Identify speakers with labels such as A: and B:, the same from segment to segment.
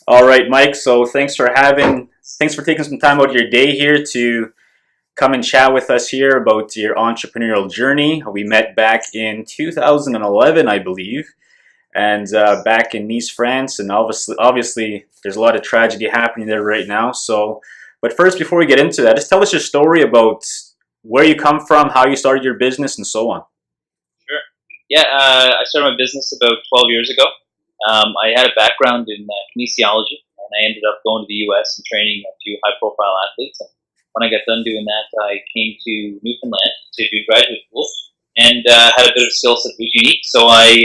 A: All right, Mike. So thanks for taking some time out of your day here to come and chat with us here about your entrepreneurial journey. We met back in 2011, I believe, and back in Nice, France. And obviously, there's a lot of tragedy happening there right now. So, but first, before we get into that, just tell us your story about where you come from, how you started your business, and so on.
B: Sure. Yeah, I started my business about 12 years ago. I had a background in kinesiology, and I ended up going to the U.S. and training a few high-profile athletes. And when I got done doing that, I came to Newfoundland to do graduate school and had a bit of a skill set that was unique. So I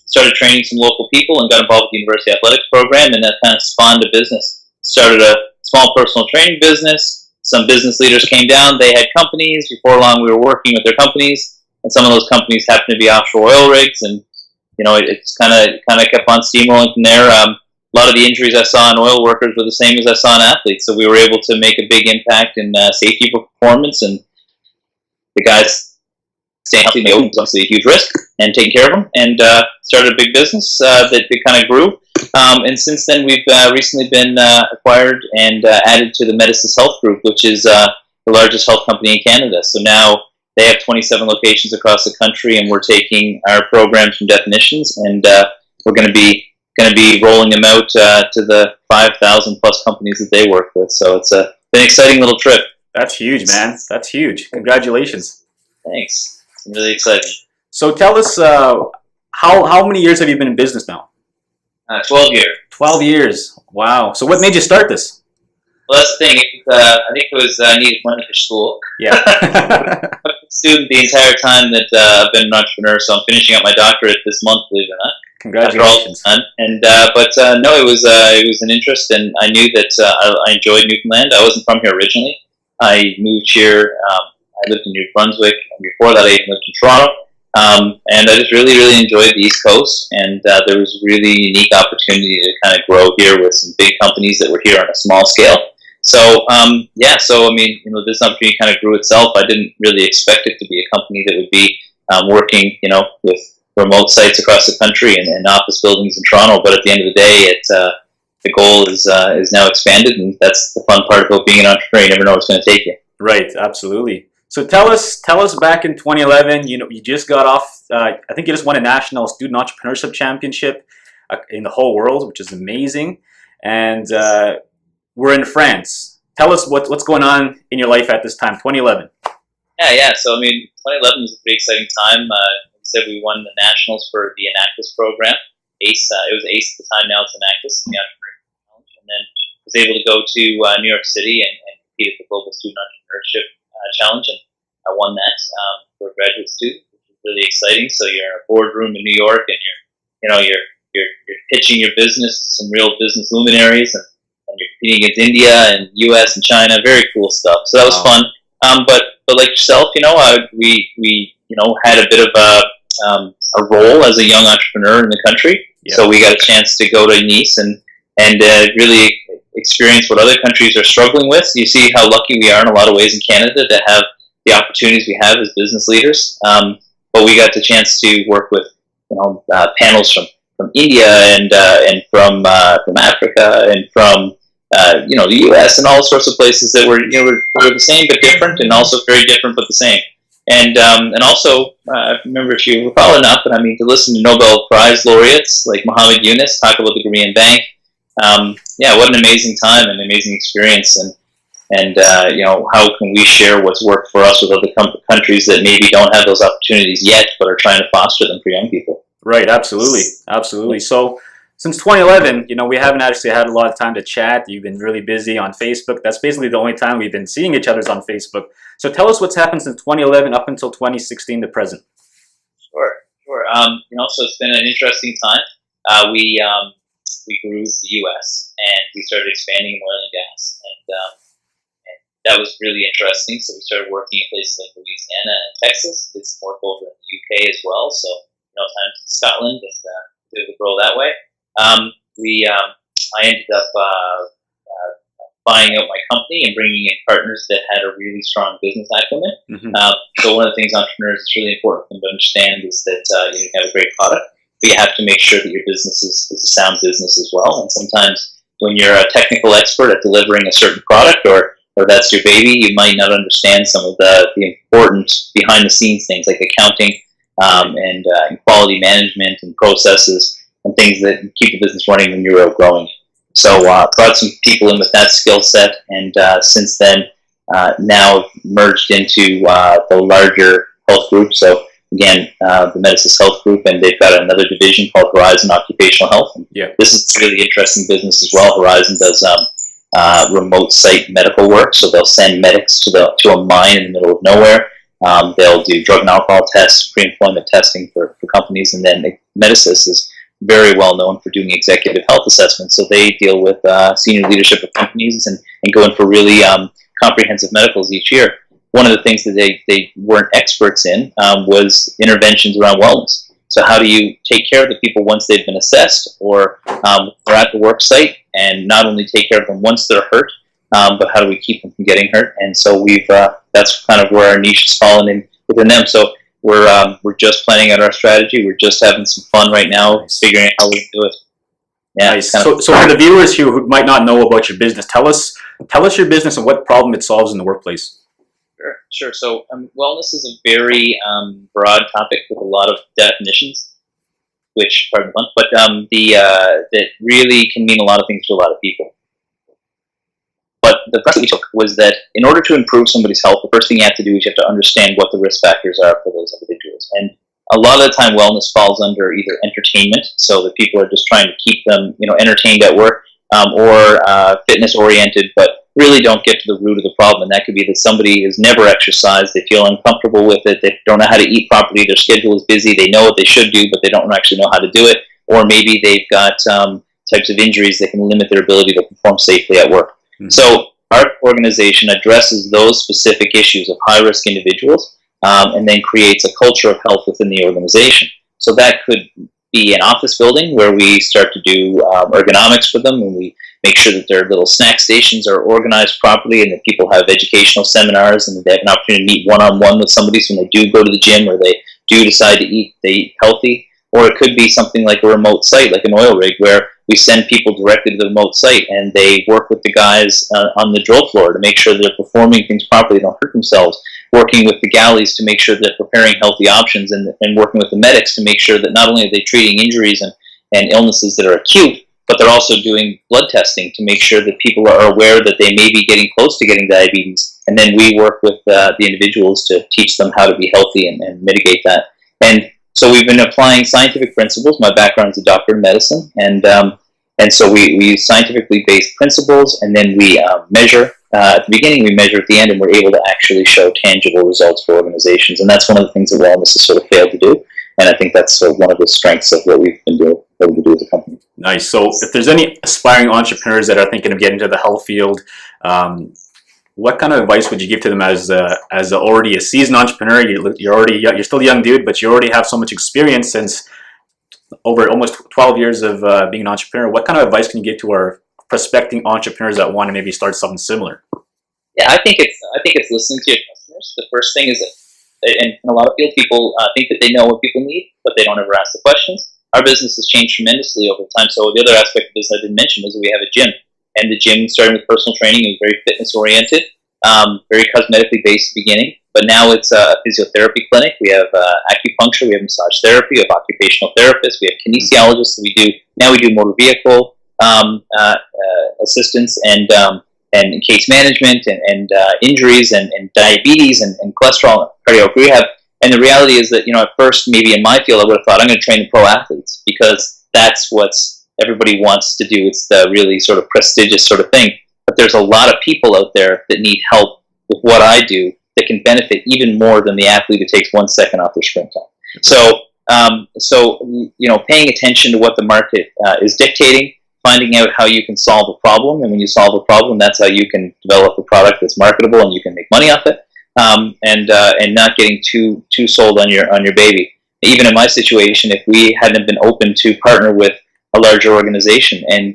B: started training some local people and got involved with the university athletics program, and that kind of spawned a business. Started a small personal training business. Some business leaders came down. They had companies. Before long, we were working with their companies, and some of those companies happened to be offshore oil rigs, and it's kind of kept on steamrolling from there. A lot of the injuries I saw in oil workers were the same as I saw in athletes, so we were able to make a big impact in safety performance, and the guys staying healthy in the ocean was obviously a huge risk, and taking care of them, and started a big business that kind of grew. And since then, we've recently been acquired and added to the Medisys Health Group, which is the largest health company in Canada. So now they have 27 locations across the country, and we're taking our programs from definitions, and we're going to be rolling them out to the 5,000 plus companies that they work with. So it's an exciting little trip.
A: That's huge, man. That's huge. Congratulations.
B: Thanks. It's really exciting.
A: So tell us, how many years have you been in business now?
B: 12 years.
A: 12 years. Wow. So what made you start this?
B: Well, that's the thing. I think it was I needed money for school.
A: Yeah.
B: I've been a student the entire time that I've been an entrepreneur, so I'm finishing up my doctorate this month, believe it or not.
A: Congratulations.
B: And no, it was an interest, and I knew that I enjoyed Newfoundland. I wasn't from here originally. I moved here. I lived in New Brunswick, and before that, I even lived in Toronto. And I just really, really enjoyed the East Coast, and there was really unique opportunity to kind of grow here with some big companies that were here on a small scale. So, this opportunity kind of grew itself. I didn't really expect it to be a company that would be working, with remote sites across the country and office buildings in Toronto. But at the end of the day, the goal is now expanded, and that's the fun part about being an entrepreneur. You never know where it's going to take you.
A: Right, absolutely. So tell us back in 2011, you just got off, I think you just won a national student entrepreneurship championship in the whole world, which is amazing. And we're in France. Tell us what's going on in your life at this time, 2011.
B: Yeah. So, 2011 was a pretty exciting time. Like I said, we won the nationals for the Enactus program. ACE, it was ACE at the time, now it's Enactus, the Entrepreneur Challenge. And then was able to go to New York City and compete at the Global Student Entrepreneurship Challenge, and I won that for a graduate student, which is really exciting. So you're in a boardroom in New York, and you're pitching your business to some real business luminaries, and you're competing against India and U.S. and China. Very cool stuff. So that was fun. But like yourself, we had a bit of a role as a young entrepreneur in the country. Yep. So we got a chance to go to Nice and really experience what other countries are struggling with. You see how lucky we are in a lot of ways in Canada to have the opportunities we have as business leaders. But we got the chance to work with panels from India and from Africa and from the U.S. and all sorts of places that were the same but different, and also very different but the same. And also, I remember, if you recall enough, but to listen to Nobel Prize laureates like Muhammad Yunus talk about the Korean Bank. What an amazing time and amazing experience, and how can we share what's worked for us with other countries that maybe don't have those opportunities yet, but are trying to foster them for young people.
A: Right, absolutely. So since 2011, we haven't actually had a lot of time to chat. You've been really busy on Facebook. That's basically the only time we've been seeing each other's on Facebook. So tell us what's happened since 2011 up until 2016 to present.
B: Sure. So it's been an interesting time. We grew the U.S. and we started expanding in oil and gas, and that was really interesting. So we started working in places like Louisiana and Texas. Did some work over in the UK as well. So times in Scotland, and able to grow that way. I ended up buying out my company and bringing in partners that had a really strong business acumen. Mm-hmm. So one of the things entrepreneurs is really important for them to understand is that you have a great product, but you have to make sure that your business is a sound business as well. And sometimes when you're a technical expert at delivering a certain product, or that's your baby, you might not understand some of the important behind the scenes things like accounting, and quality management and processes and things that keep the business running when you're growing. So brought some people in with that skill set, and since then now merged into the larger health group. So again, the Medicis Health Group, and they've got another division called Horizon Occupational Health. And this is a really interesting business as well. Horizon does remote site medical work, so they'll send medics to a mine in the middle of nowhere. They'll do drug and alcohol tests, pre-employment testing for companies, and then Medicis is very well known for doing executive health assessments. So they deal with senior leadership of companies and go in for really comprehensive medicals each year. One of the things that they weren't experts in was interventions around wellness. So how do you take care of the people once they've been assessed or they're at the work site, and not only take care of them once they're hurt, but how do we keep them from getting hurt? And so we've that's kind of where our niche has fallen in within them. So we're just planning out our strategy. We're just having some fun right now, figuring out how we do it.
A: Yeah. Nice. So for the viewers here who might not know about your business, tell us your business and what problem it solves in the workplace.
B: Sure. So wellness is a very broad topic with a lot of definitions, which, pardon the pun, but that really can mean a lot of things to a lot of people. But the process we took was that in order to improve somebody's health, the first thing you have to do is you have to understand what the risk factors are for those individuals. And a lot of the time, wellness falls under either entertainment, so that people are just trying to keep them, entertained at work, or fitness-oriented, but really don't get to the root of the problem. And that could be that somebody has never exercised, they feel uncomfortable with it, they don't know how to eat properly, their schedule is busy, they know what they should do, but they don't actually know how to do it, or maybe they've got types of injuries that can limit their ability to perform safely at work. Mm-hmm. So our organization addresses those specific issues of high-risk individuals, and then creates a culture of health within the organization. So that could be an office building where we start to do ergonomics for them, and we make sure that their little snack stations are organized properly, and that people have educational seminars, and that they have an opportunity to meet one-on-one with somebody. So when they do go to the gym, or they do decide to eat, they eat healthy. Or it could be something like a remote site, like an oil rig, where we send people directly to the remote site, and they work with the guys on the drill floor to make sure that they're performing things properly, don't hurt themselves, working with the galleys to make sure that they're preparing healthy options, and working with the medics to make sure that not only are they treating injuries and illnesses that are acute, but they're also doing blood testing to make sure that people are aware that they may be getting close to getting diabetes. And then we work with the individuals to teach them how to be healthy and mitigate that. And so we've been applying scientific principles. My background is a doctor in medicine, and so we use scientifically based principles, and then we measure at the beginning, we measure at the end, and we're able to actually show tangible results for organizations. And that's one of the things that wellness has sort of failed to do. And I think that's one of the strengths of what we've been able to do as a company.
A: Nice. So if there's any aspiring entrepreneurs that are thinking of getting into the health field, what kind of advice would you give to them as already a seasoned entrepreneur? You're still a young dude, but you already have so much experience since over almost 12 years of being an entrepreneur. What kind of advice can you give to our prospecting entrepreneurs that want to maybe start something similar?
B: Yeah, I think it's listening to your customers. The first thing is that, and in a lot of fields, people think that they know what people need, but they don't ever ask the questions. Our business has changed tremendously over time. So the other aspect of this I didn't mention was that we have a gym. And the gym, starting with personal training, is very fitness-oriented, very cosmetically based at the beginning. But now it's a physiotherapy clinic. We have acupuncture, we have massage therapy, we have occupational therapists, we have kinesiologists. We do motor vehicle assistance and case management and injuries and diabetes and cholesterol, cardiac rehab. And the reality is that, at first, maybe in my field, I would have thought I'm going to train the pro athletes because that's what's everybody wants to do. It's the really sort of prestigious sort of thing. But there's a lot of people out there that need help with what I do that can benefit even more than the athlete who takes 1 second off their sprint time. So paying attention to what the market is dictating, finding out how you can solve a problem, and when you solve a problem, that's how you can develop a product that's marketable and you can make money off it, and not getting too sold on your baby. Even in my situation, if we hadn't been open to partner with a larger organization and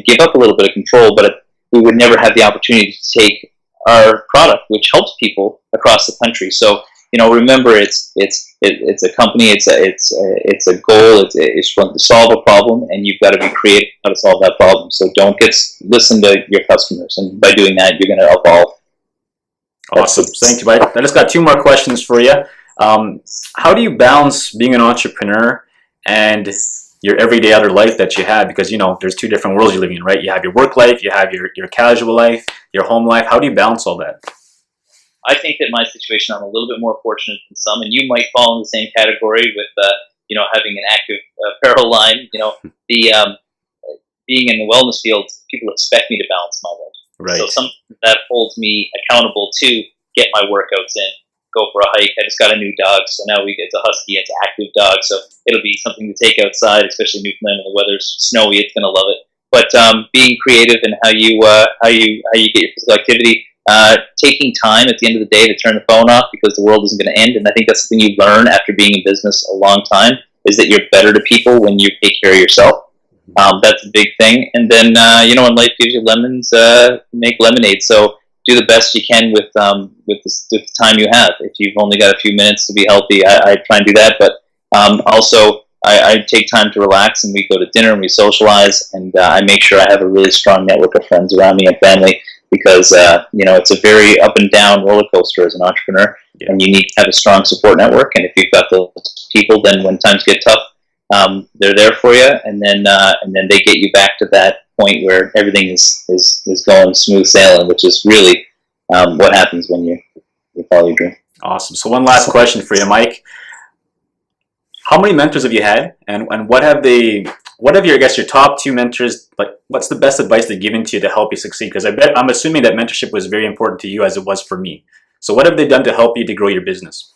B: give up a little bit of control, but we would never have the opportunity to take our product, which helps people across the country. So remember it's a company, it's a goal, it's to solve a problem, and you've got to be creative how to solve that problem. So don't listen to your customers, and by doing that, you're going to evolve.
A: Awesome. Thank you, Mike. I just got two more questions for you. How do you balance being an entrepreneur and your everyday other life that you have? Because, there's two different worlds you're living in, right? You have your work life, you have your casual life, your home life. How do you balance all that?
B: I think that my situation, I'm a little bit more fortunate than some, and you might fall in the same category with, having an active apparel line. Being in the wellness field, people expect me to balance my life.
A: Right.
B: So something that holds me accountable to get my workouts in, go for a hike. I just got a new dog, so now it's a husky. It's an active dog, so it'll be something to take outside, especially Newfoundland when the weather's snowy. It's gonna love it. But being creative in how you get your physical activity. Taking time at the end of the day to turn the phone off because the world isn't going to end. And I think that's something you learn after being in business a long time, is that you're better to people when you take care of yourself. That's a big thing. And then, when life gives you lemons, make lemonade. So do the best you can with the time you have. If you've only got a few minutes to be healthy, I try and do that. But also, I take time to relax, and we go to dinner and we socialize. And I make sure I have a really strong network of friends around me and family. Because it's a very up and down roller coaster as an entrepreneur, and you need to have a strong support network. And if you've got those people, then when times get tough, they're there for you, and then they get you back to that point where everything is going smooth sailing, which is really what happens when you follow your dream.
A: Awesome. So one last question for you, Mike. How many mentors have you had, and what have your top two mentors, like, what's the best advice they've given to you to help you succeed? Because I'm assuming that mentorship was very important to you as it was for me. So what have they done to help you to grow your business?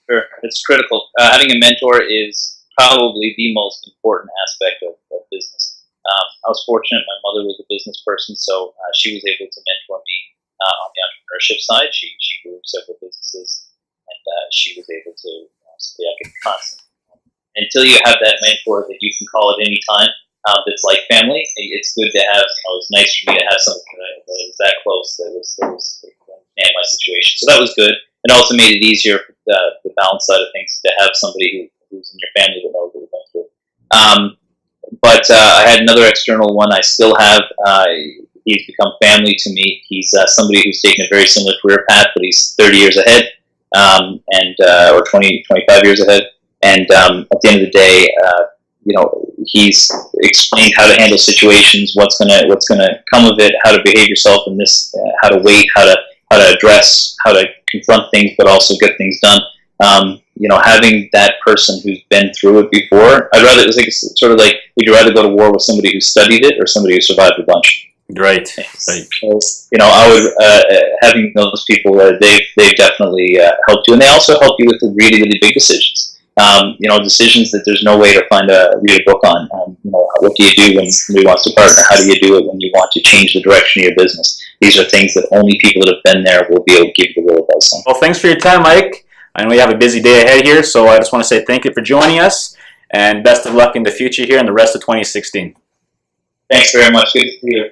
B: Sure, it's critical. Having a mentor is probably the most important aspect of business. I was fortunate; my mother was a business person, so she was able to mentor me on the entrepreneurship side. She grew several businesses, and she was able to I could constant. Until you have that mentor that you can call at any time, that's like family, it's good to have. It's nice for me to have something that was that close, that was understand my situation. So that was good. It also made it easier for the balance side of things to have somebody who's in your family that knows what you're going through. But I had another external one I still have. He's become family to me. He's somebody who's taken a very similar career path, but he's 30 years ahead, or 20, 25 years ahead. And at the end of the day, he's explained how to handle situations, what's gonna come of it, how to behave yourself in this, how to wait, how to address, how to confront things, but also get things done. Having that person who's been through it before, it's sort of like, would you rather go to war with somebody who studied it or somebody who survived a bunch?
A: Right.
B: So, I would having those people, they've definitely helped you, and they also help you with the really, really big decisions. Decisions that there's no way to read a book on. What do you do when somebody wants to partner? How do you do it when you want to change the direction of your business? These are things that only people that have been there will be able to give you the real advice on.
A: Well, thanks for your time, Mike. I know you have a busy day ahead here, so I just want to say thank you for joining us, and best of luck in the future here and the rest of 2016.
B: Thanks very much. Good to see you.